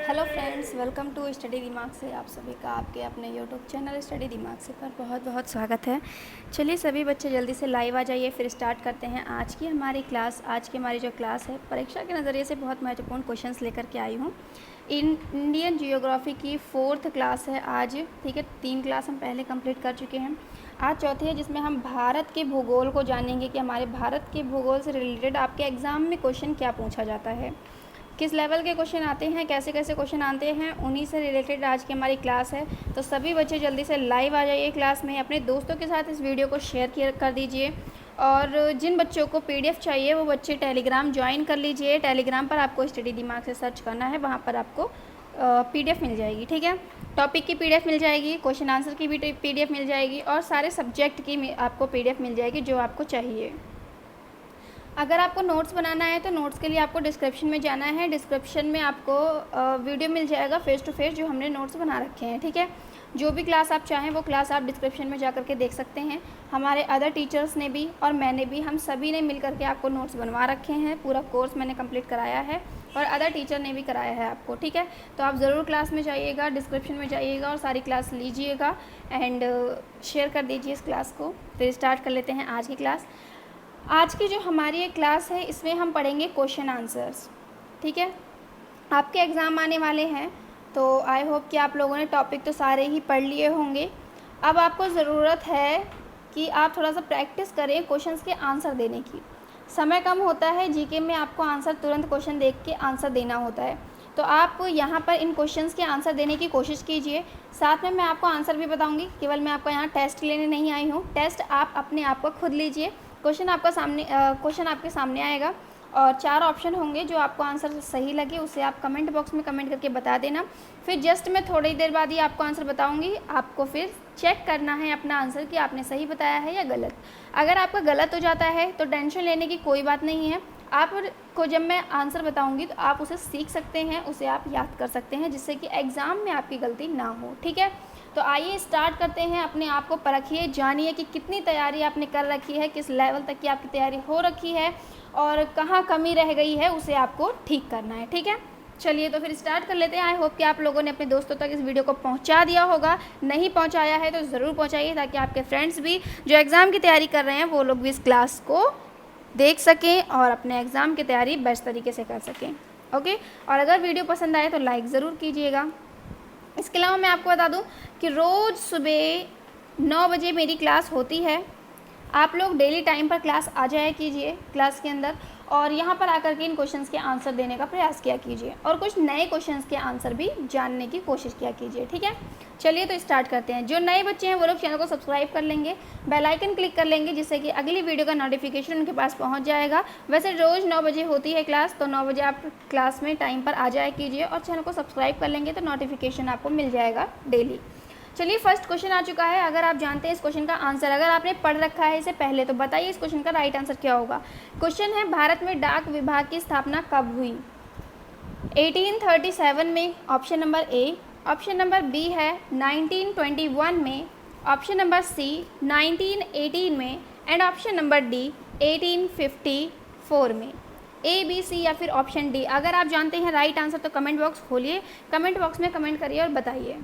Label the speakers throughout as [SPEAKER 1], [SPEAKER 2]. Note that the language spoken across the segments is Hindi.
[SPEAKER 1] Hello friends, welcome to study दिमाग से। आप सभी का आपके अपने यूट्यूब चैनल स्टडी दिमाग से पर बहुत बहुत स्वागत है। चलिए सभी बच्चे जल्दी से लाइव आ जाइए, फिर स्टार्ट करते हैं आज की हमारी क्लास। आज की हमारी जो क्लास है परीक्षा के नज़रिए से बहुत महत्वपूर्ण क्वेश्चंस लेकर के आई हूँ। इंडियन जियोग्राफी की 4th क्लास है आज, ठीक है। 3 क्लास हम पहले कंप्लीट कर चुके हैं, आज चौथी है जिसमें हम भारत के भूगोल को जानेंगे कि हमारे भारत के भूगोल से रिलेटेड आपके एग्ज़ाम में क्वेश्चन क्या पूछा जाता है, किस लेवल के क्वेश्चन आते हैं, कैसे कैसे क्वेश्चन आते हैं, उन्हीं से रिलेटेड आज की हमारी क्लास है। तो सभी बच्चे जल्दी से लाइव आ जाइए क्लास में, अपने दोस्तों के साथ इस वीडियो को शेयर कर दीजिए। और जिन बच्चों को पीडीएफ चाहिए वो बच्चे टेलीग्राम ज्वाइन कर लीजिए। टेलीग्राम पर आपको स्टडी दिमाग से सर्च करना है, वहाँ पर आपको पीडीएफ मिल जाएगी, ठीक है। टॉपिक की पीडीएफ मिल जाएगी, क्वेश्चन आंसर की भी पीडीएफ मिल जाएगी और सारे सब्जेक्ट की आपको पीडीएफ मिल जाएगी जो आपको चाहिए। अगर आपको नोट्स बनाना है तो नोट्स के लिए आपको डिस्क्रिप्शन में जाना है। डिस्क्रिप्शन में आपको वीडियो मिल जाएगा फेस टू फेस जो हमने नोट्स बना रखे हैं, ठीक है। जो भी क्लास आप चाहें वो क्लास आप डिस्क्रिप्शन में जा कर के देख सकते हैं। हमारे अदर टीचर्स ने भी और मैंने भी, हम सभी ने मिल कर के आपको नोट्स बनवा रखे हैं। पूरा कोर्स मैंने कंप्लीट कराया है और अदर टीचर ने भी कराया है आपको, ठीक है। तो आप ज़रूर क्लास में जाइएगा, डिस्क्रिप्शन में जाइएगा और सारी क्लास लीजिएगा एंड शेयर कर दीजिए इस क्लास को। फिर स्टार्ट कर लेते हैं आज की क्लास। आज की जो हमारी ये क्लास है इसमें हम पढ़ेंगे क्वेश्चन आंसर्स, ठीक है। आपके एग्ज़ाम आने वाले हैं तो आई होप कि आप लोगों ने टॉपिक तो सारे ही पढ़ लिए होंगे। अब आपको ज़रूरत है कि आप थोड़ा सा प्रैक्टिस करें क्वेश्चंस के आंसर देने की। समय कम होता है, जीके में आपको आंसर तुरंत क्वेश्चन देख के आंसर देना होता है, तो आप यहाँ पर इन क्वेश्चंस के आंसर देने की कोशिश कीजिए। साथ में मैं आपको आंसर भी बताऊँगी, केवल मैं आपको यहाँ टेस्ट लेने नहीं आई हूँ। टेस्ट आप अपने आप को खुद लीजिए। क्वेश्चन आपके सामने आएगा और 4 ऑप्शन होंगे, जो आपको आंसर सही लगे उसे आप कमेंट बॉक्स में कमेंट करके बता देना। फिर जस्ट मैं थोड़ी देर बाद ही आपको आंसर बताऊंगी, आपको फिर चेक करना है अपना आंसर कि आपने सही बताया है या गलत। अगर आपका गलत हो जाता है तो टेंशन लेने की कोई बात नहीं है। आपको जब मैं आंसर बताऊंगी तो आप उसे सीख सकते हैं, उसे आप याद कर सकते हैं, जिससे कि एग्ज़ाम में आपकी गलती ना हो, ठीक है। तो आइए स्टार्ट करते हैं। अपने आप को परखिए, जानिए कि कितनी तैयारी आपने कर रखी है, किस लेवल तक की आपकी तैयारी हो रखी है और कहाँ कमी रह गई है उसे आपको ठीक करना है, ठीक है। चलिए तो फिर स्टार्ट कर लेते हैं। आई होप कि आप लोगों ने अपने दोस्तों तक इस वीडियो को पहुंचा दिया होगा। नहीं पहुंचाया है तो ज़रूर पहुंचाइए, ताकि आपके फ्रेंड्स भी जो एग्ज़ाम की तैयारी कर रहे हैं वो लोग भी इस क्लास को देख सकें और अपने एग्ज़ाम की तैयारी बेस्ट तरीके से कर सकें, ओके। और अगर वीडियो पसंद आए तो लाइक ज़रूर कीजिएगा। इसके अलावा मैं आपको बता दूं कि रोज़ सुबह 9 बजे मेरी क्लास होती है। आप लोग डेली टाइम पर क्लास आ जाया कीजिए क्लास के अंदर, और यहाँ पर आकर के इन क्वेश्चंस के आंसर देने का प्रयास किया कीजिए और कुछ नए क्वेश्चंस के आंसर भी जानने की कोशिश किया कीजिए, ठीक है। चलिए तो स्टार्ट करते हैं। जो नए बच्चे हैं वो लोग चैनल को सब्सक्राइब कर लेंगे, बेल आइकन क्लिक कर लेंगे, जिससे कि अगली वीडियो का नोटिफिकेशन उनके पास पहुँच जाएगा। वैसे रोज़ 9 बजे होती है क्लास, तो 9 बजे आप क्लास में टाइम पर आ जाया कीजिए और चैनल को सब्सक्राइब कर लेंगे तो नोटिफिकेशन आपको मिल जाएगा डेली। चलिए फर्स्ट क्वेश्चन आ चुका है। अगर आप जानते हैं इस क्वेश्चन का आंसर, अगर आपने पढ़ रखा है इसे पहले, तो बताइए इस क्वेश्चन का राइट आंसर क्या होगा। क्वेश्चन है, भारत में डाक विभाग की स्थापना कब हुई? 1837 में, option number A. Option number B है 1921 में। ऑप्शन नंबर सी 1918 में एंड ऑप्शन नंबर डी 1854 में। ए, बी, सी या फिर ऑप्शन डी। अगर आप जानते हैं राइट आंसर तो कमेंट बॉक्स खोलिए, कमेंट बॉक्स में कमेंट करिए और बताइए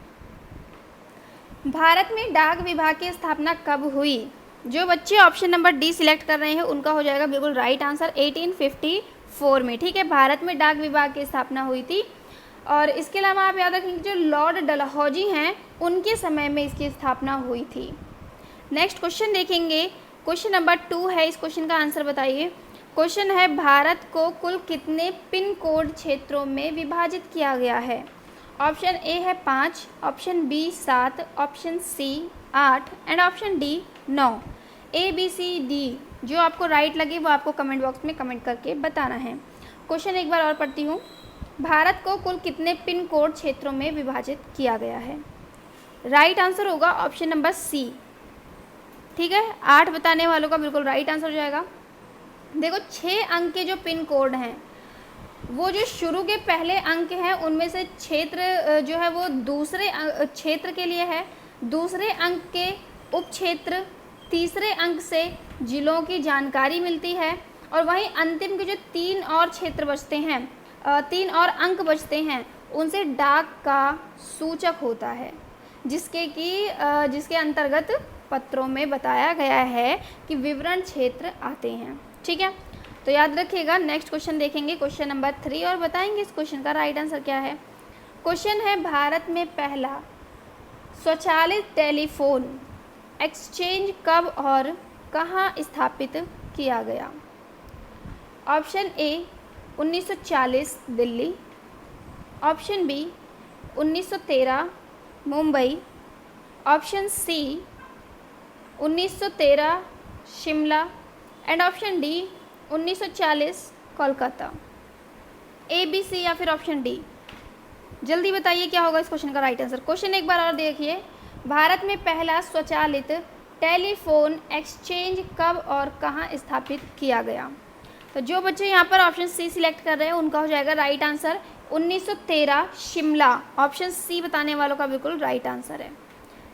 [SPEAKER 1] भारत में डाक विभाग की स्थापना कब हुई। जो बच्चे ऑप्शन नंबर डी सिलेक्ट कर रहे हैं उनका हो जाएगा बिल्कुल राइट आंसर 1854 में, ठीक है। भारत में डाक विभाग की स्थापना हुई थी। और इसके अलावा आप याद रखेंगे जो लॉर्ड डलहौजी हैं उनके समय में इसकी स्थापना हुई थी। नेक्स्ट क्वेश्चन देखेंगे, क्वेश्चन नंबर 2 है। इस क्वेश्चन का आंसर बताइए। क्वेश्चन है, भारत को कुल कितने पिन कोड क्षेत्रों में विभाजित किया गया है? ऑप्शन ए है 5, option B 7, option C 8 and option D 9। A, B, C, D जो आपको राइट लगे वो आपको कमेंट बॉक्स में कमेंट करके बताना है। क्वेश्चन एक बार और पढ़ती हूँ। भारत को कुल कितने पिन कोड क्षेत्रों में विभाजित किया गया है? राइट आंसर होगा ऑप्शन नंबर सी, ठीक है। 8 बताने वालों का बिल्कुल राइट आंसर हो जाएगा। देखो 6 अंक के जो पिन कोड हैं वो जो शुरू के पहले अंक हैं उनमें से क्षेत्र जो है वो दूसरे क्षेत्र के लिए है, दूसरे अंक के उप क्षेत्र, तीसरे अंक से जिलों की जानकारी मिलती है और वहीं अंतिम के जो 3 और क्षेत्र बचते हैं, 3 और अंक बचते हैं उनसे डाक का सूचक होता है, जिसके अंतर्गत पत्रों में बताया गया है कि विवरण क्षेत्र आते हैं। ठीक है, तो याद रखिएगा। नेक्स्ट क्वेश्चन देखेंगे, क्वेश्चन नंबर 3, और बताएंगे इस क्वेश्चन का राइट आंसर क्या है। क्वेश्चन है, भारत में पहला स्वचालित टेलीफोन एक्सचेंज कब और कहाँ स्थापित किया गया। Option A 1940 Delhi, option B 1913 Mumbai, option C 1913 Shimla and option D 1940 Kolkata. A, B, C या फिर ऑप्शन डी, जल्दी बताइए क्या होगा इस क्वेश्चन का राइट आंसर। क्वेश्चन एक बार और देखिए, भारत में पहला स्वचालित टेलीफोन एक्सचेंज कब और कहाँ स्थापित किया गया। तो जो बच्चे यहाँ पर ऑप्शन सी सिलेक्ट कर रहे हैं उनका हो जाएगा right answer 1913 Shimla. Option C बताने वालों का बिल्कुल राइट आंसर है।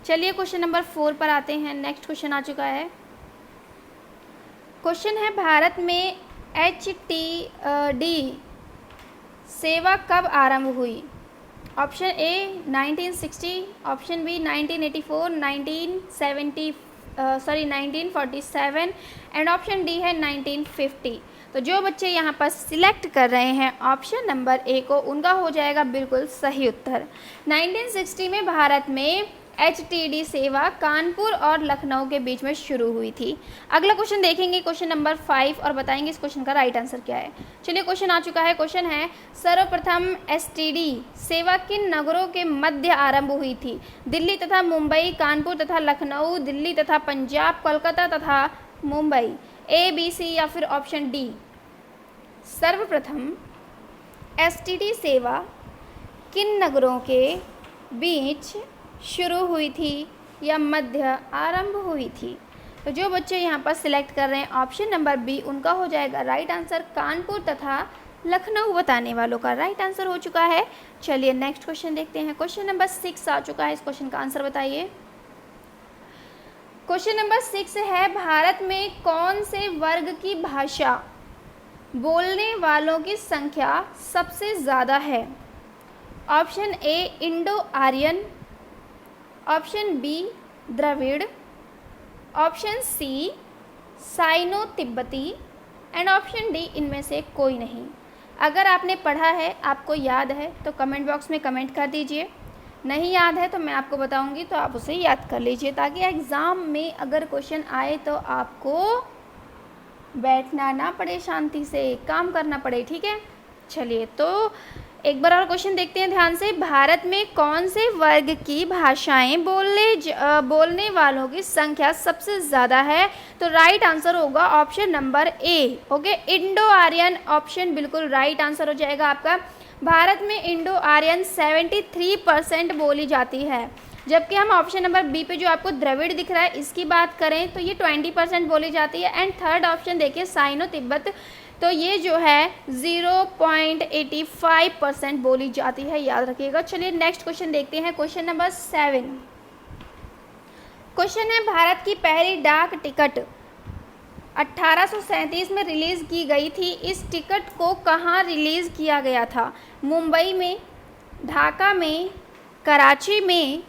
[SPEAKER 1] चलिए क्वेश्चन नंबर 4 पर आते हैं। नेक्स्ट क्वेश्चन आ चुका है। क्वेश्चन है, भारत में HTD सेवा कब आरंभ हुई। Option A 1960, option B 1984, 1947 and option D है 1950। तो जो बच्चे यहाँ पर सिलेक्ट कर रहे हैं ऑप्शन नंबर ए को, उनका हो जाएगा बिल्कुल सही उत्तर। 1960 में भारत में HTD सेवा कानपुर और लखनऊ के बीच में शुरू हुई थी। अगला क्वेश्चन देखेंगे, क्वेश्चन नंबर 5, और बताएंगे इस क्वेश्चन का राइट आंसर क्या है। चलिए क्वेश्चन आ चुका है। क्वेश्चन है, सर्वप्रथम STD सेवा किन नगरों के मध्य आरंभ हुई थी। दिल्ली तथा मुंबई, कानपुर तथा लखनऊ, दिल्ली तथा पंजाब, कोलकाता तथा मुंबई। ए, बी, सी या फिर ऑप्शन डी। सर्वप्रथम STD सेवा किन नगरों के बीच शुरू हुई थी या मध्य आरंभ हुई थी। तो जो बच्चे यहाँ पर सिलेक्ट कर रहे हैं ऑप्शन नंबर बी, उनका हो जाएगा राइट आंसर कानपुर तथा लखनऊ। बताने वालों का राइट आंसर हो चुका है। चलिए नेक्स्ट क्वेश्चन देखते हैं। क्वेश्चन नंबर 6 आ चुका है, इस क्वेश्चन का आंसर बताइए। क्वेश्चन नंबर 6 है, भारत में कौन से वर्ग की भाषा बोलने वालों की संख्या सबसे ज़्यादा है। Option A Indo Aryan, option B द्रविड़, ऑप्शन सी साइनो तिब्बती एंड ऑप्शन डी इनमें से कोई नहीं। अगर आपने पढ़ा है, आपको याद है तो कमेंट बॉक्स में कमेंट कर दीजिए। नहीं याद है तो मैं आपको बताऊंगी, तो आप उसे याद कर लीजिए, ताकि एग्ज़ाम में अगर क्वेश्चन आए तो आपको बैठना ना पड़े, शांति से काम करना पड़े। ठीक है, चलिए तो एक बार और क्वेश्चन देखते हैं ध्यान से। भारत में कौन से वर्ग की भाषाएं बोलने वालों की संख्या सबसे ज़्यादा है। तो राइट आंसर होगा option number A. Okay, Indo Aryan option बिल्कुल राइट आंसर हो जाएगा आपका। भारत में इंडो आर्यन 73% बोली जाती है, जबकि हम ऑप्शन नंबर बी पे जो आपको द्रविड़ दिख रहा है इसकी बात करें तो ये 20% बोली जाती है। एंड थर्ड ऑप्शन देखिए साइनो तिब्बत, तो ये जो है 0.85% बोली जाती है, याद रखिएगा। चलिए नेक्स्ट क्वेश्चन देखते हैं। Question number 7। क्वेश्चन है, भारत की पहली डाक टिकट 1837 में रिलीज़ की गई थी। इस टिकट को कहाँ रिलीज़ किया गया था। मुंबई में, ढाका में, कराची में,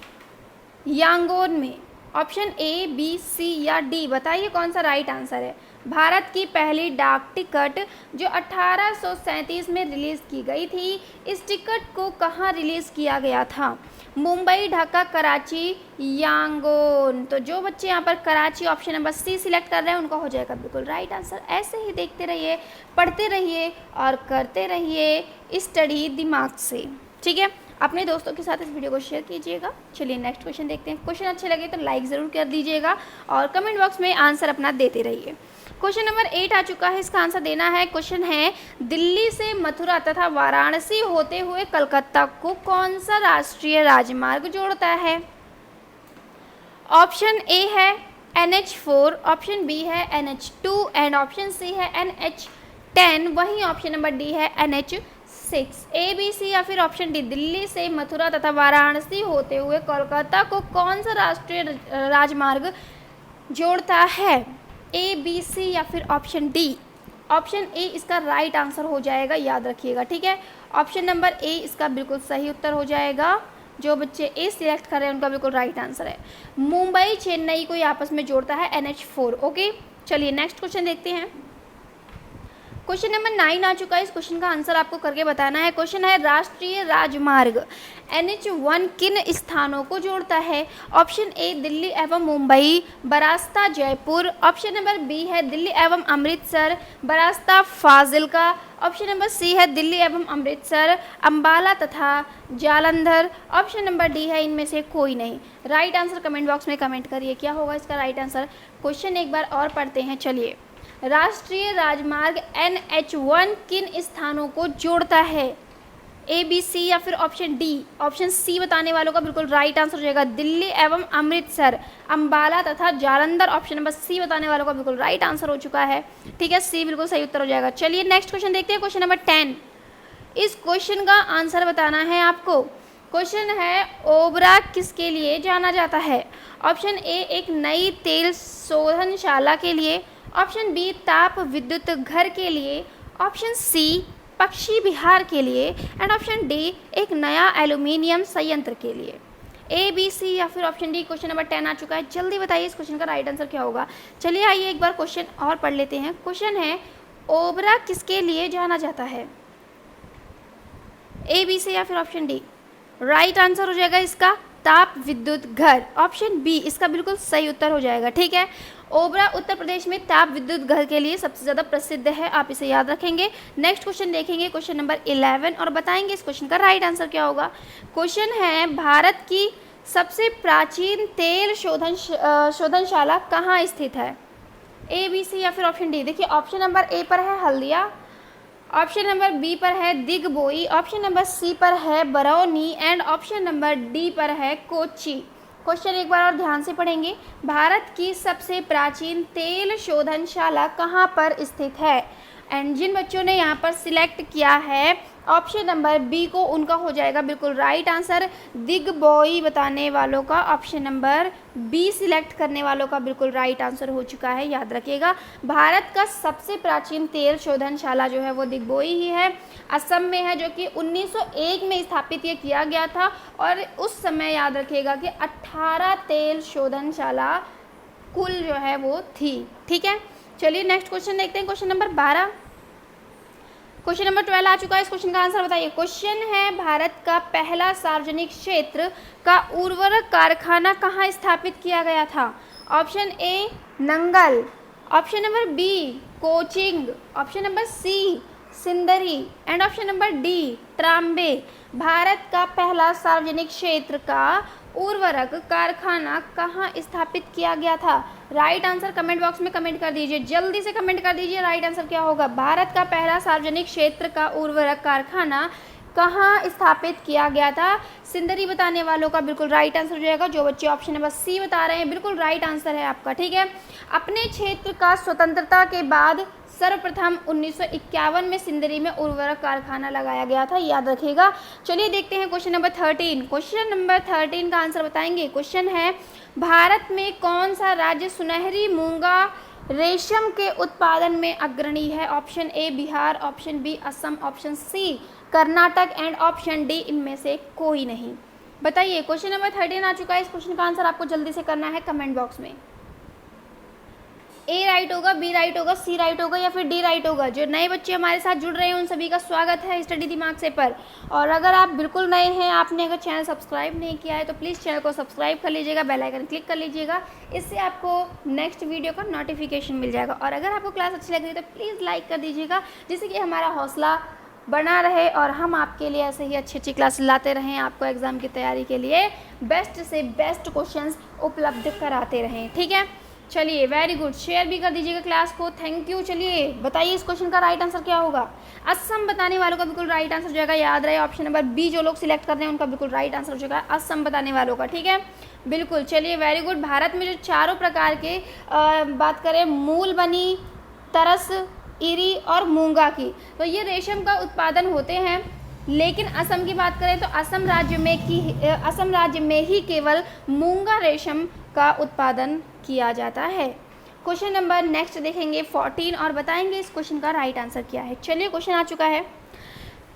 [SPEAKER 1] यांगोन में। ऑप्शन ए, बी, सी या डी, बताइए कौन सा राइट आंसर है। भारत की पहली डाक टिकट जो 1837 में रिलीज़ की गई थी, इस टिकट को कहाँ रिलीज़ किया गया था। मुंबई, ढाका, कराची, यांगोन। तो जो बच्चे यहाँ पर Karachi option number C select कर रहे हैं उनका हो जाएगा बिल्कुल राइट आंसर। ऐसे ही देखते रहिए, पढ़ते रहिए और करते रहिए स्टडी दिमाग से। ठीक है, अपने दोस्तों के साथ इस वीडियो को शेयर कीजिएगा। चलिए नेक्स्ट क्वेश्चन देखते हैं। क्वेश्चन अच्छे लगे तो लाइक ज़रूर कर दीजिएगा और कमेंट बॉक्स में आंसर अपना देते रहिए। क्वेश्चन नंबर 8 आ चुका है, इसका आंसर देना है। क्वेश्चन है, दिल्ली से मथुरा तथा वाराणसी होते हुए कलकत्ता को कौन सा राष्ट्रीय राजमार्ग जोड़ता है। ऑप्शन ए है NH4, ऑप्शन बी है NH2 एंड ऑप्शन सी है NH10, वहीं ऑप्शन नंबर डी है NH6। ए, बी, सी या फिर ऑप्शन डी, दिल्ली से मथुरा तथा वाराणसी होते हुए कोलकाता को कौन सा राष्ट्रीय राजमार्ग जोड़ता है। ए, बी, सी या फिर ऑप्शन डी। ऑप्शन ए इसका राइट आंसर हो जाएगा, याद रखिएगा, ठीक है। ऑप्शन नंबर ए इसका बिल्कुल सही उत्तर हो जाएगा। जो बच्चे ए सिलेक्ट कर रहे हैं उनका बिल्कुल राइट आंसर है। मुंबई चेन्नई को आपस में जोड़ता है NH4। ओके, चलिए नेक्स्ट क्वेश्चन देखते हैं। क्वेश्चन नंबर 9 आ चुका है। इस क्वेश्चन का आंसर आपको करके बताना है। क्वेश्चन है राष्ट्रीय राजमार्ग NH1 किन स्थानों को जोड़ता है? ऑप्शन ए दिल्ली एवं मुंबई, बरास्ता जयपुर। ऑप्शन नंबर बी है दिल्ली एवं अमृतसर, बरास्ता फाजिलका। ऑप्शन नंबर सी है दिल्ली एवं अमृतसर, अंबाला तथा जालंधर। ऑप्शन नंबर डी है इनमें से कोई नहीं। राइट आंसर कमेंट बॉक्स में कमेंट करिए, क्या होगा इसका राइट आंसर। क्वेश्चन एक बार और पढ़ते हैं, चलिए। राष्ट्रीय राजमार्ग NH1 किन स्थानों को जोड़ता है? ए, बी, सी या फिर ऑप्शन डी। ऑप्शन सी बताने वालों का बिल्कुल राइट आंसर हो जाएगा दिल्ली एवं अमृतसर, अंबाला तथा जालंधर। ऑप्शन नंबर सी बताने वालों का बिल्कुल राइट आंसर हो चुका है, ठीक है, सी बिल्कुल सही उत्तर हो जाएगा। चलिए नेक्स्ट क्वेश्चन देखते हैं, क्वेश्चन नंबर 10। इस क्वेश्चन का आंसर बताना है आपको। क्वेश्चन है ओबरा किसके लिए जाना जाता है? ऑप्शन ए एक नई तेल शोधनशाला के लिए। ऑप्शन बी ताप विद्युत घर के लिए। ऑप्शन सी पक्षी विहार के लिए। एंड ऑप्शन डी एक नया एल्यूमिनियम संयंत्र के लिए। ए, बी, सी या फिर ऑप्शन डी। क्वेश्चन नंबर 10 आ चुका है, जल्दी बताइए इस क्वेश्चन का राइट आंसर क्या होगा। चलिए आइए एक बार क्वेश्चन और पढ़ लेते हैं। क्वेश्चन है ओबरा किसके लिए जाना जाता है? ए, बी, सी या फिर ऑप्शन डी। राइट आंसर हो जाएगा इसका ताप विद्युत घर। ऑप्शन बी इसका बिल्कुल सही उत्तर हो जाएगा, ठीक है। ओबरा उत्तर प्रदेश में ताप विद्युत घर के लिए सबसे ज़्यादा प्रसिद्ध है, आप इसे याद रखेंगे। नेक्स्ट क्वेश्चन देखेंगे, क्वेश्चन नंबर 11, और बताएंगे इस क्वेश्चन का राइट आंसर क्या होगा। क्वेश्चन है भारत की सबसे प्राचीन तेल शोधनशाला कहाँ स्थित है? ए, बी, सी या फिर ऑप्शन डी। देखिए ऑप्शन नंबर ए पर है हल्दिया, ऑप्शन नंबर बी पर है दिगबोई, ऑप्शन नंबर सी पर है Barauni and option number D पर है कोच्चि। क्वेश्चन एक बार और ध्यान से पढ़ेंगे। भारत की सबसे प्राचीन तेल शोधनशाला कहाँ पर स्थित है? एंड जिन बच्चों ने यहाँ पर सिलेक्ट किया है ऑप्शन नंबर बी को, उनका हो जाएगा बिल्कुल राइट आंसर। दिगबोई बताने वालों का ऑप्शन नंबर बी सिलेक्ट करने वालों का बिल्कुल राइट आंसर हो चुका है, याद रखिएगा। भारत का सबसे प्राचीन तेल शोधनशाला जो है वो दिगबोई ही है, असम में है, जो कि 1901 में स्थापित ये किया गया था। और उस समय याद रखिएगा कि 18 तेल शोधनशाला कुल जो है वो थी, ठीक है। चलिए नेक्स्ट क्वेश्चन देखते हैं, क्वेश्चन नंबर 12। क्वेश्चन नंबर 12 आ चुका है, इस क्वेश्चन का आंसर बताइए। क्वेश्चन है भारत का पहला सार्वजनिक क्षेत्र का उर्वरक कारखाना कहाँ स्थापित किया गया था? Option A Nangal, option number B Cochin, option number C Sindri and option number D Trombay. Bharat का पहला सार्वजनिक क्षेत्र का उर्वरक कारखाना कहाँ स्थापित किया गया था? राइट आंसर कमेंट बॉक्स में कमेंट कर दीजिए, जल्दी से कमेंट कर दीजिए राइट आंसर क्या होगा। भारत का पहला सार्वजनिक क्षेत्र का उर्वरक कारखाना कहाँ स्थापित किया गया था? सिंदरी बताने वालों का बिल्कुल राइट आंसर हो जाएगा। जो बच्चे ऑप्शन नंबर सी बता रहे हैं बिल्कुल राइट आंसर है आपका, ठीक है। अपने क्षेत्र का स्वतंत्रता के बाद सर्वप्रथम 1951 में सिंदरी में उर्वरक कारखाना लगाया गया था, याद रखिएगा। चलिए देखते हैं क्वेश्चन नंबर 13। क्वेश्चन नंबर 13 का आंसर बताएंगे। क्वेश्चन है भारत में कौन सा राज्य सुनहरी मूंगा रेशम के उत्पादन में अग्रणी है? Option A Bihar, option B Assam, option C Karnataka and option D इनमें से कोई नहीं। बताइए क्वेश्चन नंबर 13 आ चुका है, इस क्वेश्चन का आंसर आपको जल्दी से करना है कमेंट बॉक्स में। ए राइट होगा, बी राइट होगा, सी राइट होगा या फिर डी राइट होगा। जो नए बच्चे हमारे साथ जुड़ रहे हैं उन सभी का स्वागत है स्टडी दिमाग से पर। और अगर आप बिल्कुल नए हैं, आपने अगर चैनल सब्सक्राइब नहीं किया है तो प्लीज़ चैनल को सब्सक्राइब कर लीजिएगा, बेल आइकन क्लिक कर लीजिएगा, इससे आपको नेक्स्ट वीडियो का नोटिफिकेशन मिल जाएगा। और अगर आपको क्लास अच्छी लग रही है तो प्लीज़ लाइक कर दीजिएगा, जिससे कि हमारा हौसला बना रहे और हम आपके लिए ऐसे ही अच्छी अच्छी क्लास लाते रहें, आपको एग्ज़ाम की तैयारी के लिए बेस्ट से बेस्ट क्वेश्चंस उपलब्ध कराते रहें, ठीक है। चलिए वेरी गुड, शेयर भी कर दीजिएगा क्लास को, थैंक यू। चलिए बताइए इस क्वेश्चन का राइट आंसर क्या होगा। असम बताने वालों का बिल्कुल राइट आंसर हो जाएगा, याद रहे ऑप्शन नंबर बी जो लोग सिलेक्ट कर रहे हैं उनका बिल्कुल राइट आंसर हो जाएगा असम बताने वालों का, ठीक है बिल्कुल। चलिए वेरी गुड। भारत में जो चारों प्रकार के बात करें मूल बनी, तरस, इरी और मूंगा की, तो ये रेशम का उत्पादन होते हैं। लेकिन असम की बात करें तो असम राज्य में ही केवल मूंगा रेशम का उत्पादन किया जाता है। क्वेश्चन नंबर नेक्स्ट देखेंगे 14 और बताएंगे इस क्वेश्चन का राइट आंसर क्या है। चलिए क्वेश्चन आ चुका है,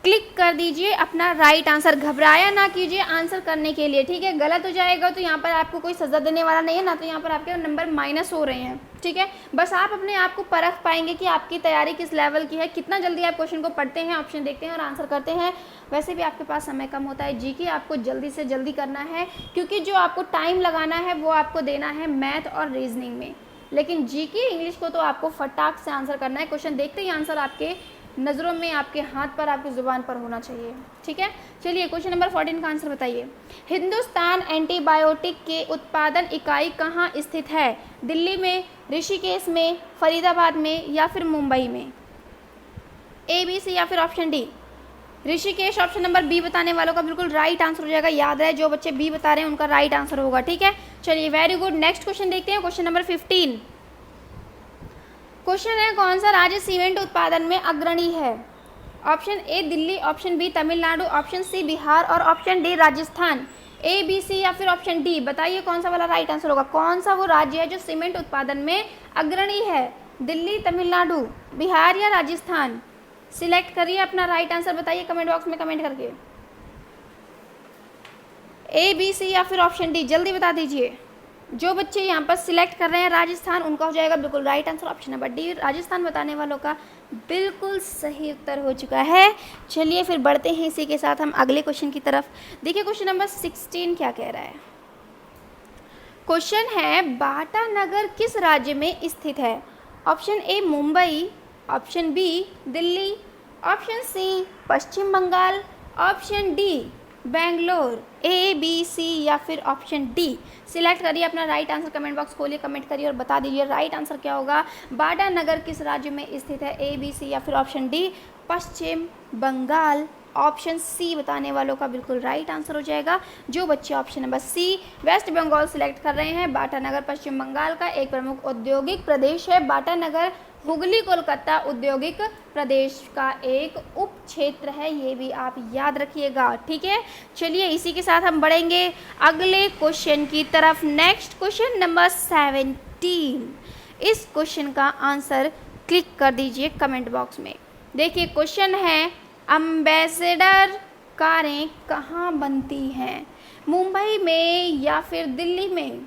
[SPEAKER 1] क्लिक कर दीजिए अपना राइट आंसर, घबराया ना कीजिए आंसर करने के लिए, ठीक है। गलत हो जाएगा तो यहाँ पर आपको कोई सज़ा देने वाला नहीं है ना, तो यहाँ पर आपके नंबर माइनस हो रहे हैं, ठीक है। बस आप अपने आप को परख पाएंगे कि आपकी तैयारी किस लेवल की है, कितना जल्दी आप क्वेश्चन को पढ़ते हैं, ऑप्शन देखते हैं और आंसर करते हैं। वैसे भी आपके पास समय कम होता है, जीके आपको जल्दी से जल्दी करना है, क्योंकि जो आपको टाइम लगाना है वो आपको देना है मैथ और रीजनिंग में, लेकिन जीके इंग्लिश को तो आपको फटाक से आंसर करना है। क्वेश्चन देखते ही आंसर आपके नज़रों में, आपके हाथ पर, आपकी ज़ुबान पर होना चाहिए, ठीक है। चलिए क्वेश्चन नंबर 14 का आंसर बताइए। हिंदुस्तान एंटीबायोटिक के उत्पादन इकाई कहाँ स्थित है? दिल्ली में, ऋषिकेश में, फरीदाबाद में या फिर मुंबई में? ए, बी, सी या फिर option D? Rishikesh option number B बताने वालों का बिल्कुल राइट आंसर हो जाएगा। याद रहे जो बच्चे बी बता रहे हैं उनका राइट आंसर होगा, ठीक है। चलिए वेरी गुड। नेक्स्ट क्वेश्चन देखते हैं, क्वेश्चन नंबर 15। क्वेश्चन है, कौन सा राज्य सीमेंट उत्पादन में अग्रणी है? Option A Delhi, option B Tamil Nadu, option C Bihar और option D Rajasthan. A, B, C या फिर ऑप्शन डी, बताइए कौन सा वाला राइट आंसर होगा। कौन सा वो राज्य है जो सीमेंट उत्पादन में अग्रणी है? दिल्ली, तमिलनाडु, बिहार या राजस्थान? सिलेक्ट करिए अपना राइट आंसर, बताइए कमेंट बॉक्स में कमेंट करके। ए, बी, सी या फिर ऑप्शन डी, जल्दी बता दीजिए। जो बच्चे यहाँ पर सिलेक्ट कर रहे हैं राजस्थान, उनका हो जाएगा बिल्कुल right answer option number D. Rajasthan बताने वालों का बिल्कुल सही उत्तर हो चुका है। चलिए फिर बढ़ते हैं इसी के साथ हम अगले क्वेश्चन की तरफ। देखिए क्वेश्चन नंबर 16 क्या कह रहा है। क्वेश्चन है, बाटा नगर किस राज्य में स्थित है? Option A Mumbai, option B Delhi, option C Paschim Bengal, option D Bangalore. A, B, C या फिर ऑप्शन डी, सिलेक्ट करिए अपना राइट आंसर। कमेंट बॉक्स खोलिए, कमेंट करिए और बता दीजिए राइट आंसर क्या होगा। बाटा नगर किस राज्य में स्थित है? ए, बी, सी या फिर ऑप्शन डी पश्चिम बंगाल। ऑप्शन सी बताने वालों का बिल्कुल राइट आंसर हो जाएगा। जो बच्चे option number C West Bengal select कर रहे हैं, बाटा नगर पश्चिम बंगाल का एक प्रमुख औद्योगिक प्रदेश है। बाटा नगर हुगली कोलकाता औद्योगिक प्रदेश का एक उप क्षेत्र है, ये भी आप याद रखिएगा, ठीक है। चलिए इसी के साथ हम बढ़ेंगे अगले क्वेश्चन की तरफ। Next question number 17। इस क्वेश्चन का आंसर क्लिक कर दीजिए कमेंट बॉक्स में। देखिए क्वेश्चन है, एम्बेसडर कारें कहाँ बनती हैं? मुंबई में या फिर दिल्ली में,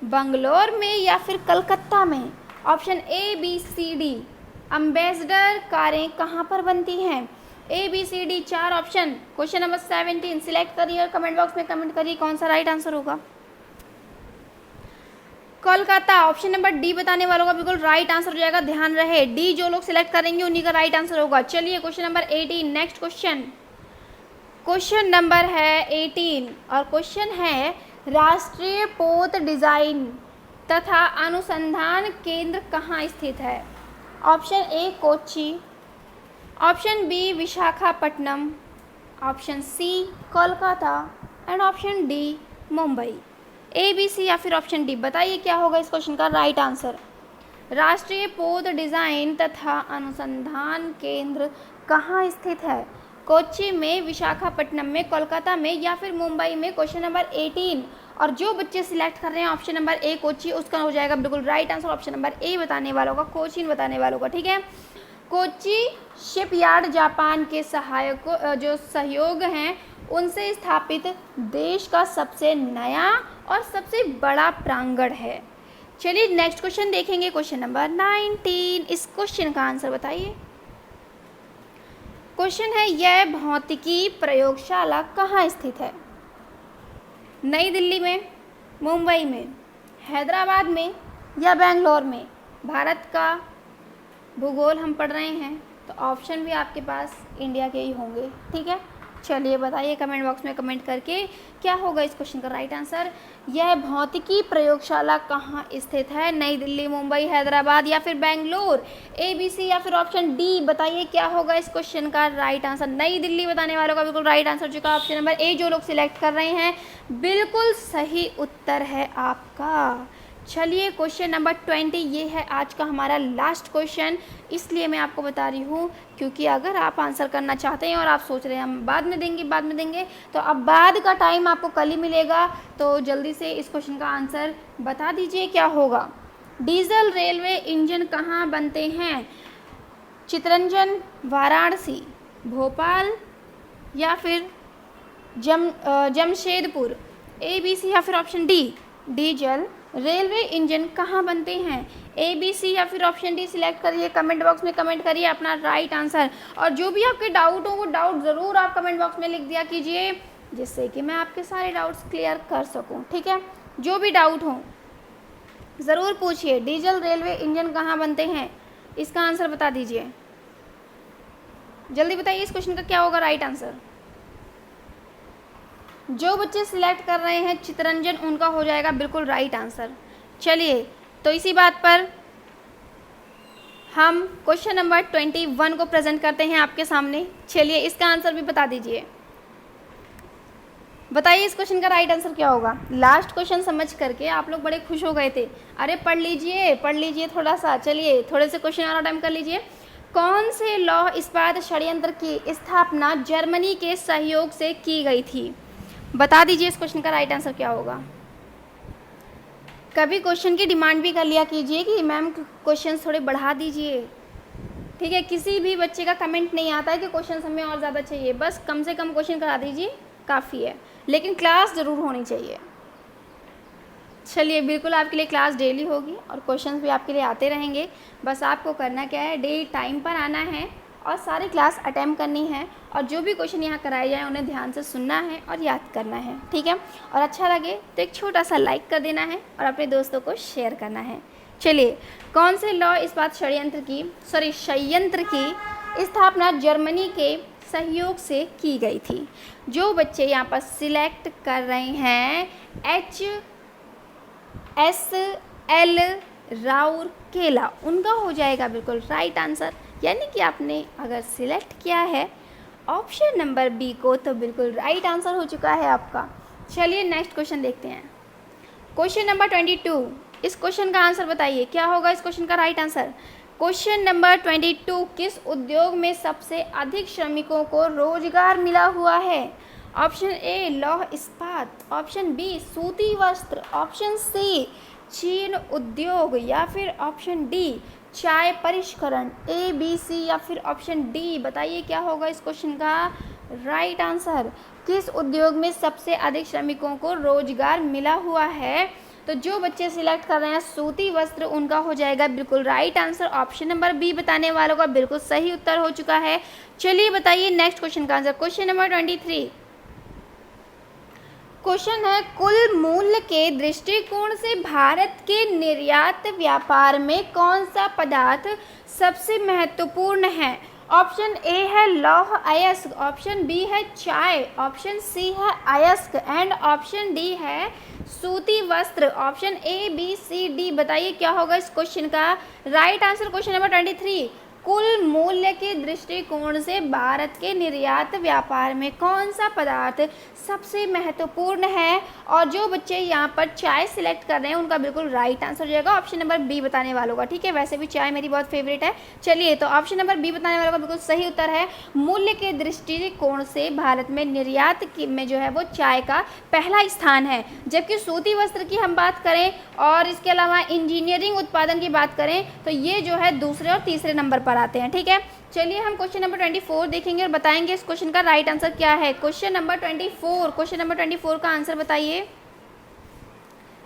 [SPEAKER 1] बंगलोर में या फिर कलकत्ता में? Option A, B, C, D, ambassador कारें कहाँ पर बनती हैं? A, B, C, D, 4 option. Question number 17 select करिए और कमेंट बॉक्स में कमेंट करिए कौन सा राइट आंसर होगा। कोलकाता ऑप्शन नंबर डी बताने वालों का बिल्कुल राइट आंसर हो जाएगा। ध्यान रहे डी जो लोग सिलेक्ट करेंगे उन्हीं का राइट आंसर होगा। चलिए question number 18 next question. Question number है 18 और क्वेश्चन है, राष्ट्रीय पोत डिजाइन तथा अनुसंधान केंद्र कहाँ स्थित है? Option A Kochi, option B Visakhapatnam, option C Kolkata and option D Mumbai. A, B, C या फिर ऑप्शन डी, बताइए क्या होगा इस क्वेश्चन का राइट आंसर। राष्ट्रीय पोत डिजाइन तथा अनुसंधान केंद्र कहाँ स्थित है? कोच्चि में, विशाखापट्टनम में, कोलकाता में या फिर मुंबई में? क्वेश्चन नंबर 18 और जो बच्चे सिलेक्ट कर रहे हैं ऑप्शन नंबर ए कोच्चि, उसका हो जाएगा बिल्कुल राइट आंसर ऑप्शन नंबर ए बताने वालों का, कोचीन बताने वालों का, ठीक है। कोच्चि शिपयार्ड जापान के सहायक जो सहयोग हैं उनसे स्थापित देश का सबसे नया और सबसे बड़ा प्रांगण है। चलिए नेक्स्ट क्वेश्चन देखेंगे, क्वेश्चन नंबर 19। इस क्वेश्चन का आंसर बताइए। क्वेश्चन है, यह भौतिकी प्रयोगशाला कहाँ स्थित है? नई दिल्ली में, मुंबई में, हैदराबाद में या बेंगलोर में? भारत का भूगोल हम पढ़ रहे हैं तो ऑप्शन भी आपके पास इंडिया के ही होंगे, ठीक है। चलिए बताइए कमेंट बॉक्स में कमेंट करके क्या होगा इस क्वेश्चन का राइट आंसर। यह भौतिकी प्रयोगशाला कहाँ स्थित है? नई दिल्ली, मुंबई, हैदराबाद या फिर बेंगलोर? ए, बी, सी या फिर ऑप्शन डी, बताइए क्या होगा इस क्वेश्चन का राइट आंसर। नई दिल्ली बताने वालों का बिल्कुल राइट आंसर हो चुका। ऑप्शन नंबर ए जो लोग सिलेक्ट कर रहे हैं बिल्कुल सही उत्तर है आपका। चलिए क्वेश्चन नंबर 20, ये है आज का हमारा लास्ट क्वेश्चन। इसलिए मैं आपको बता रही हूँ क्योंकि अगर आप आंसर करना चाहते हैं और आप सोच रहे हैं हम बाद में देंगे तो अब बाद का टाइम आपको कल ही मिलेगा। तो जल्दी से इस क्वेश्चन का आंसर बता दीजिए क्या होगा। डीजल रेलवे इंजन कहाँ बनते हैं? चितरंजन, वाराणसी, भोपाल या फिर जमशेदपुर। ए बी सी या फिर option D. Diesel railway engine कहाँ बनते हैं? ए बी सी या फिर ऑप्शन डी सिलेक्ट करिए, कमेंट बॉक्स में कमेंट करिए अपना राइट आंसर। और जो भी आपके डाउट हो वो डाउट ज़रूर आप कमेंट बॉक्स में लिख दिया कीजिए, जिससे कि मैं आपके सारे डाउट्स क्लियर कर सकूं। ठीक है, जो भी डाउट हो ज़रूर पूछिए। डीजल रेलवे इंजन कहाँ बनते हैं, इसका आंसर बता दीजिए। जल्दी बताइए इस क्वेश्चन का क्या होगा राइट आंसर। जो बच्चे सिलेक्ट कर रहे हैं चितरंजन, उनका हो जाएगा बिल्कुल राइट आंसर। चलिए, तो इसी बात पर हम क्वेश्चन नंबर 21 को प्रेजेंट करते हैं आपके सामने। चलिए, इसका आंसर भी बता दीजिए। बताइए इस क्वेश्चन का राइट आंसर क्या होगा। लास्ट क्वेश्चन समझ करके आप लोग बड़े खुश हो गए थे। अरे पढ़ लीजिए थोड़ा सा। चलिए, थोड़े से क्वेश्चन और अटेम्प्ट कर लीजिए। कौन से लौह इस्पात षड्यंत्र की स्थापना जर्मनी के सहयोग से की गई थी? बता दीजिए इस क्वेश्चन का राइट आंसर क्या होगा। कभी क्वेश्चन की डिमांड भी कर लिया कीजिए कि मैम क्वेश्चन थोड़े बढ़ा दीजिए। ठीक है, किसी भी बच्चे का कमेंट नहीं आता है कि क्वेश्चन हमें और ज़्यादा चाहिए। बस कम से कम क्वेश्चन करा दीजिए, काफ़ी है, लेकिन क्लास ज़रूर होनी चाहिए। चलिए, बिल्कुल आपके लिए क्लास डेली होगी और क्वेश्चंस भी आपके लिए आते रहेंगे। बस आपको करना क्या है, डेली टाइम पर आना है और सारी क्लास अटेम्प्ट करनी है। और जो भी क्वेश्चन यहाँ कराए जाए उन्हें ध्यान से सुनना है और याद करना है। ठीक है, और अच्छा लगे तो एक छोटा सा लाइक कर देना है और अपने दोस्तों को शेयर करना है। चलिए, कौन से लौह इस्पात संयंत्र की स्थापना जर्मनी के सहयोग से की गई थी? जो बच्चे यहाँ पर सिलेक्ट कर रहे हैं HSL राउरकेला, उनका हो जाएगा बिल्कुल राइट आंसर। यानी कि आपने अगर सिलेक्ट किया है ऑप्शन नंबर बी को, तो बिल्कुल राइट आंसर हो चुका है आपका। चलिए, नेक्स्ट क्वेश्चन देखते हैं। क्वेश्चन नंबर 22, इस क्वेश्चन का आंसर बताइए क्या होगा इस क्वेश्चन का राइट आंसर। क्वेश्चन नंबर 22, किस उद्योग में सबसे अधिक श्रमिकों को रोजगार मिला हुआ है? ऑप्शन ए लौह इस्पात, ऑप्शन बी सूती वस्त्र, ऑप्शन सी चीन उद्योग या फिर ऑप्शन डी चाय परिष्करण। ए बी सी या फिर ऑप्शन डी, बताइए क्या होगा इस क्वेश्चन का राइट आंसर। किस उद्योग में सबसे अधिक श्रमिकों को रोजगार मिला हुआ है? तो जो बच्चे सिलेक्ट कर रहे हैं सूती वस्त्र, उनका हो जाएगा बिल्कुल right answer. Option number B बताने वालों का बिल्कुल सही उत्तर हो चुका है। चलिए, बताइए नेक्स्ट क्वेश्चन का आंसर। क्वेश्चन नंबर 23, क्वेश्चन है कुल मूल्य के दृष्टिकोण से भारत के निर्यात व्यापार में कौन सा पदार्थ सबसे महत्वपूर्ण है? ऑप्शन ए है लौह अयस्क, ऑप्शन बी है चाय, ऑप्शन सी है अयस्क एंड ऑप्शन डी है सूती वस्त्र। Option A B C D, बताइए क्या होगा इस क्वेश्चन का राइट आंसर। क्वेश्चन नंबर 23, कुल मूल्य के दृष्टिकोण से भारत के निर्यात व्यापार में कौन सा पदार्थ सबसे महत्वपूर्ण है? और जो बच्चे यहाँ पर चाय सिलेक्ट कर रहे हैं उनका बिल्कुल राइट आंसर हो जाएगा ऑप्शन नंबर बी बताने वालों का। ठीक है, वैसे भी चाय मेरी बहुत फेवरेट है। चलिए, तो ऑप्शन नंबर बी बताने वालों का बिल्कुल सही उत्तर है। मूल्य के दृष्टिकोण से भारत में निर्यात में जो है वो चाय का पहला स्थान है। जबकि सूती वस्त्र की हम बात करें और इसके अलावा इंजीनियरिंग उत्पादन की बात करें तो ये जो है दूसरे और तीसरे नंबर पर आते हैं। ठीक है, चलिए हम क्वेश्चन नंबर 24 देखेंगे और बताएंगे इस क्वेश्चन का राइट आंसर क्या है। क्वेश्चन नंबर 24 का आंसर बताइए।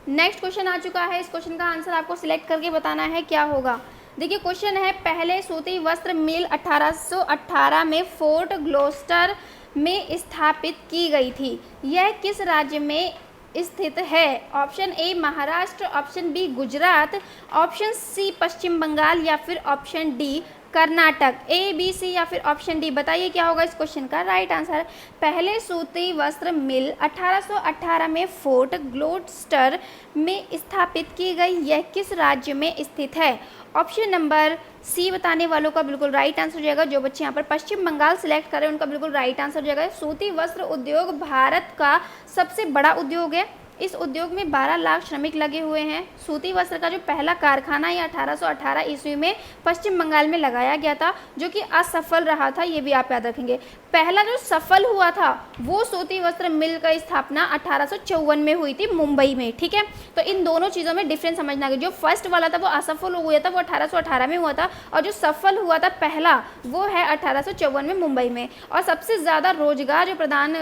[SPEAKER 1] नेक्स्ट क्वेश्चन आ चुका है, इस क्वेश्चन का आंसर आपको सिलेक्ट करके बताना है क्या होगा। देखिए, क्वेश्चन है पहले सूती वस्त्र मिल 1818 में फोर्ट ग्लोस्टर में स्थापित की गई थी। यह किस राज्य में स्थित है? Option A Maharashtra, option B Gujarat, option C Paschim Bengal या फिर option D Karnataka. A B C या फिर ऑप्शन डी, बताइए क्या होगा इस क्वेश्चन का राइट आंसर। पहले सूती वस्त्र मिल 1818 में फोर्ट ग्लोस्टर में स्थापित की गई, यह किस राज्य में स्थित है? ऑप्शन नंबर सी बताने वालों का बिल्कुल राइट आंसर हो जाएगा। जो बच्चे यहाँ पर पश्चिम बंगाल सिलेक्ट करें उनका बिल्कुल राइट आंसर हो जाएगा। सूती वस्त्र उद्योग भारत का सबसे बड़ा उद्योग है इस उद्योग में 12 लाख श्रमिक लगे हुए हैं। सूती वस्त्र का जो पहला कारखाना ये 1818 ईस्वी में पश्चिम बंगाल में लगाया गया था, जो कि असफल रहा था, ये भी आप याद रखेंगे। पहला जो सफल हुआ था वो सूती वस्त्र मिल का स्थापना 1854 में हुई थी मुंबई में, ठीक है। तो इन दोनों चीज़ों में डिफरेंस समझना है। जो फर्स्ट वाला था वो असफल हुआ था, वो 1818 में हुआ था, और जो सफल हुआ था पहला वो है 1854 में मुंबई में। और सबसे ज़्यादा रोजगार जो प्रदान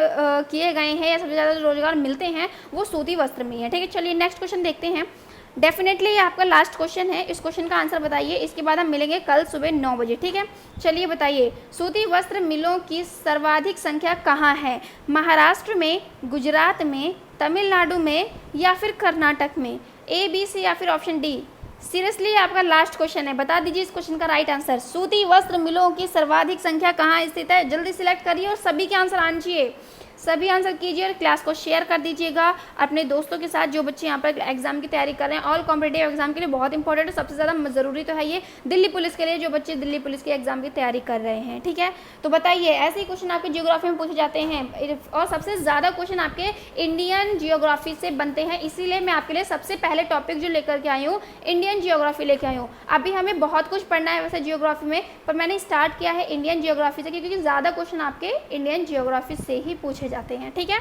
[SPEAKER 1] किए गए हैं या सबसे ज़्यादा रोजगार मिलते हैं वो सूती वस्त्र में है, ठीक है। चलिए नेक्स्ट क्वेश्चन देखते हैं। डेफिनेटली ये आपका लास्ट क्वेश्चन है, इस क्वेश्चन का आंसर बताइए। इसके बाद हम मिलेंगे कल सुबह 9 बजे, ठीक है। चलिए बताइए, सूती वस्त्र मिलों की सर्वाधिक संख्या कहाँ है? महाराष्ट्र में, गुजरात में, तमिलनाडु में या फिर कर्नाटक में? ए, बी, सी या फिर ऑप्शन डी? सीरियसली आपका लास्ट क्वेश्चन है, बता दीजिए इस क्वेश्चन का राइट आंसर। सूती वस्त्र मिलों की सर्वाधिक संख्या कहाँ स्थित है? जल्दी सिलेक्ट करिए और सभी के आंसर आने चाहिए, सभी आंसर कीजिए और क्लास को शेयर कर दीजिएगा अपने दोस्तों के साथ जो बच्चे यहाँ पर एग्जाम की तैयारी कर रहे हैं। ऑल कॉम्पिटेटिव एग्जाम के लिए बहुत इंपॉर्टेंट है, सबसे ज़्यादा ज़रूरी तो है ये दिल्ली पुलिस के लिए, जो बच्चे दिल्ली पुलिस के एग्जाम की तैयारी कर रहे हैं, ठीक है। तो बताइए, ऐसे ही क्वेश्चन आपके जियोग्राफी में पूछे जाते हैं और सबसे ज़्यादा क्वेश्चन आपके इंडियन जियोग्राफी से बनते हैं, इसीलिए मैं आपके लिए सबसे पहले टॉपिक जो लेकर के आई हूँ इंडियन जियोग्राफी लेकर आई हूँ। अभी हमें बहुत कुछ पढ़ना है वैसे जियोग्राफी में, पर मैंने स्टार्ट किया है इंडियन जियोग्राफी से, क्योंकि ज़्यादा क्वेश्चन आपके इंडियन जियोग्राफी से ही पूछे जाते हैं, ठीक है।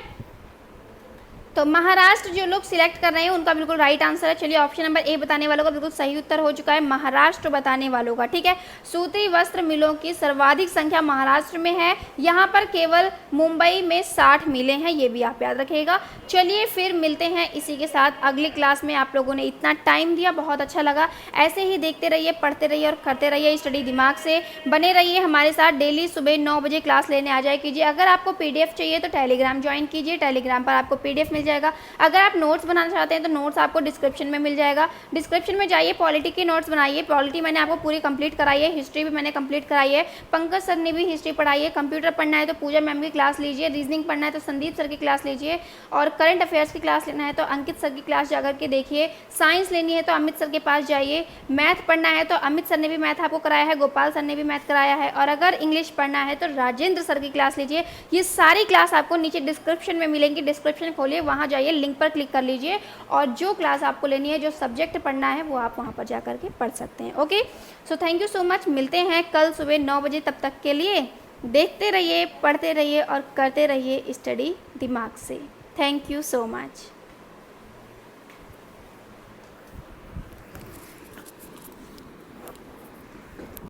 [SPEAKER 1] तो महाराष्ट्र जो लोग सिलेक्ट कर रहे हैं उनका बिल्कुल राइट आंसर है। चलिए ऑप्शन नंबर ए बताने वालों का बिल्कुल सही उत्तर हो चुका है, महाराष्ट्र बताने वालों का, ठीक है। सूती वस्त्र मिलों की सर्वाधिक संख्या महाराष्ट्र में है, यहाँ पर केवल मुंबई में 60 मिलें हैं, ये भी आप याद रखिएगा। चलिए फिर मिलते हैं इसी के साथ अगली क्लास में। आप लोगों ने इतना टाइम दिया, बहुत अच्छा लगा। ऐसे ही देखते रहिए, पढ़ते रहिए और करते रहिए स्टडी दिमाग से। बने रहिए हमारे साथ, डेली सुबह 9 बजे क्लास लेने आ जाए कीजिए। अगर आपको PDF चाहिए तो टेलीग्राम ज्वाइन कीजिए, टेलीग्राम पर आपको PDF मिल जाएगा। अगर आप नोट्स बनाना चाहते हैं तो नोट्स आपको डिस्क्रिप्शन में मिल जाएगा, डिस्क्रिप्शन में जाइए, पॉलिटी के नोट्स बनाइए। पॉलिटी मैंने आपको पूरी कंप्लीट कराई है, हिस्ट्री भी मैंने कंप्लीट कराई है, पंकज सर ने भी हिस्ट्री पढ़ाई है। कंप्यूटर पढ़ना है तो पूजा मैम की क्लास लीजिए, रीजनिंग पढ़ना है तो संदीप सर की क्लास लीजिए, और करंट अफेयर्स की क्लास लेना है तो अंकित सर की क्लास जाकर के देखिए। साइंस लेनी है तो अमित सर के पास जाइए, मैथ पढ़ना है तो अमित सर ने भी मैथ आपको कराया है, गोपाल सर ने भी मैथ कराया है, और अगर इंग्लिश पढ़ना है तो राजेंद्र सर की क्लास लीजिए। ये सारी क्लास आपको नीचे डिस्क्रिप्शन में मिलेंगी, डिस्क्रिप्शन खोलिए, वहाँ जाइए, लिंक पर क्लिक कर लीजिए और जो क्लास आपको लेनी है, जो सब्जेक्ट पढ़ना है वो आप वहाँ पर जा कर के पढ़ सकते हैं। Okay, so thank you so much. मिलते हैं कल सुबह 9 बजे, तब तक के लिए देखते रहिए, पढ़ते रहिए और करते रहिए स्टडी दिमाग से। Thank you so much.